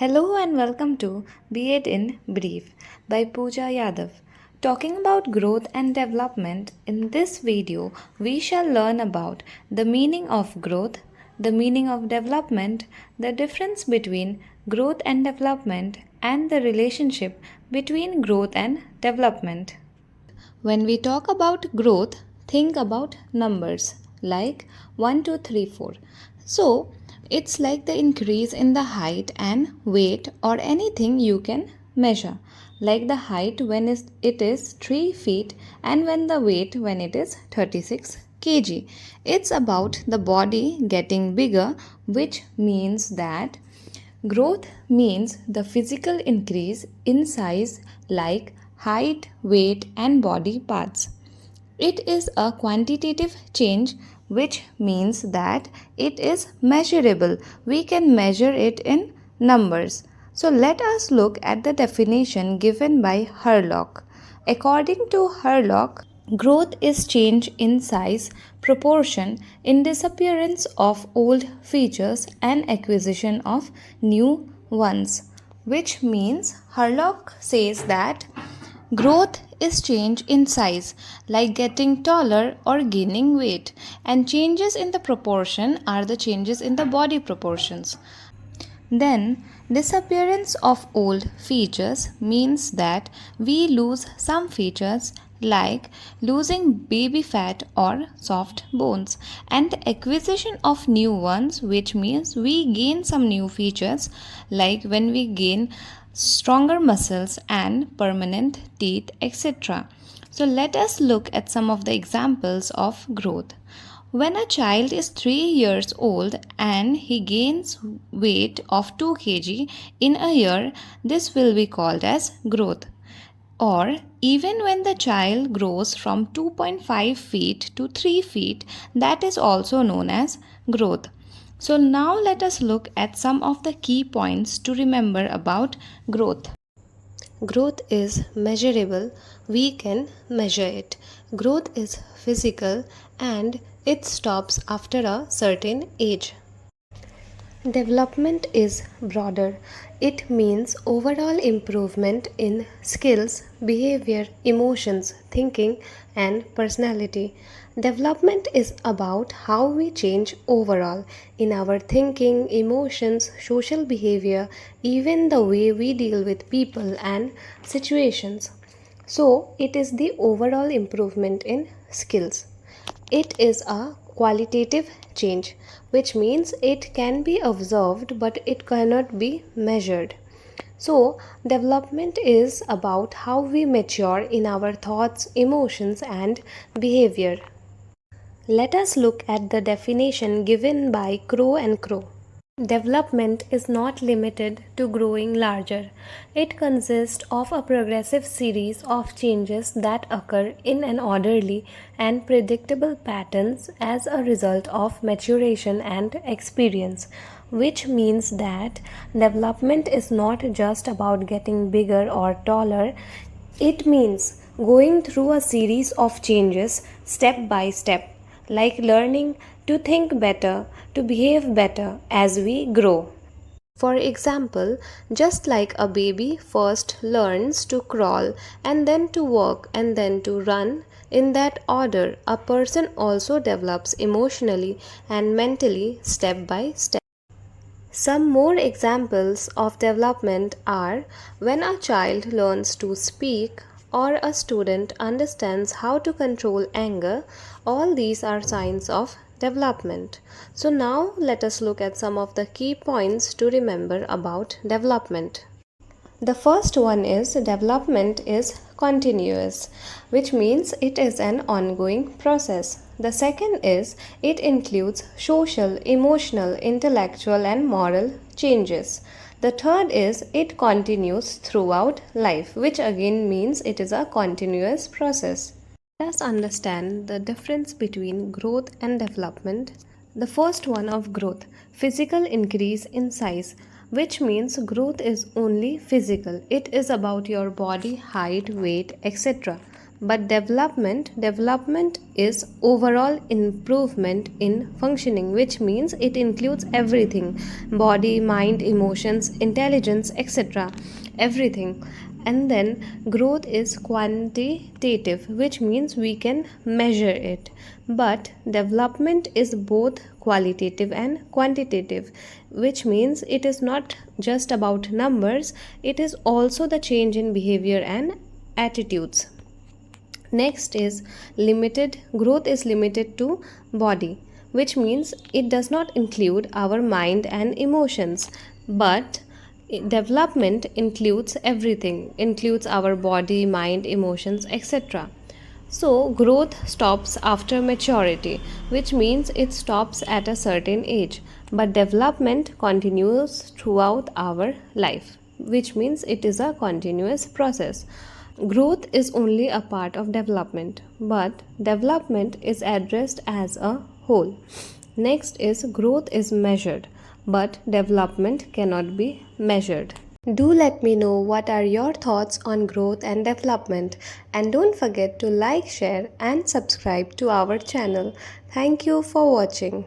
Hello and welcome to B.ed In Brief by Puja Yadav. Talking about growth and development, in this video we shall learn about the meaning of growth, the meaning of development, the difference between growth and development, and the relationship between growth and development. When we talk about growth, think about numbers like 1, 2, 3, 4. So, it's like the increase in the height and weight or anything you can measure. Like the height when it is 3 feet and when the weight when it is 36 kg. It's about the body getting bigger, which means that growth means the physical increase in size like height, weight, and body parts. It is a quantitative change, which means that it is measurable. We can measure it in numbers. So let us look at the definition given by Herlock. According to Herlock, growth is change in size, proportion, in disappearance of old features and acquisition of new ones. Which means Herlock says that growth is change in size, like getting taller or gaining weight, and changes in the proportion are the changes in the body proportions. Then, disappearance of old features means that we lose some features like losing baby fat or soft bones, and acquisition of new ones, which means we gain some new features like when we gain stronger muscles and permanent teeth, etc. So, let us look at some of the examples of growth. When a child is 3 years old and he gains weight of 2 kg in a year, this will be called as growth. Or even when the child grows from 2.5 feet to 3 feet, that is also known as growth. So now let us look at some of the key points to remember about growth. Growth is measurable, we can measure it. Growth is physical and it stops after a certain age. Development is broader. It means overall improvement in skills, behavior, emotions, thinking, and personality. Development is about how we change overall in our thinking, emotions, social behavior, even the way we deal with people and situations. So, it is the overall improvement in skills. It is a qualitative change, which means it can be observed but it cannot be measured. So, development is about how we mature in our thoughts, emotions, and behavior. Let us look at the definition given by Crow and Crow. Development is not limited to growing larger. It consists of a progressive series of changes that occur in an orderly and predictable patterns as a result of maturation and experience, which means that development is not just about getting bigger or taller. It means going through a series of changes step by step, like learning to think better, to behave better as we grow. For example, just like a baby first learns to crawl and then to walk and then to run, in that order, a person also develops emotionally and mentally step by step. Some more examples of development are when a child learns to speak or a student understands how to control anger. All these are signs of development. So now let us look at some of the key points to remember about development. The first one is development is continuous, which means it is an ongoing process. The second is it includes social, emotional, intellectual, and moral changes. The third is it continues throughout life, which again means it is a continuous process. Let us understand the difference between growth and development. The first one of growth, physical increase in size, which means growth is only physical. It is about your body, height, weight, etc. But development is overall improvement in functioning, which means it includes everything: body, mind, emotions, intelligence, etc. Everything. And then growth is quantitative, which means we can measure it. But development is both qualitative and quantitative, which means it is not just about numbers, it is also the change in behavior and attitudes. Next is limited. Growth is limited to body, which means it does not include our mind and emotions. But development includes everything, includes our body, mind, emotions, etc. So, growth stops after maturity, which means it stops at a certain age. But development continues throughout our life, which means it is a continuous process. Growth is only a part of development, but development is addressed as a whole. Next is growth is measured, but development cannot be measured. Do let me know what are your thoughts on growth and development, and don't forget to like, share and subscribe to our channel. Thank you for watching.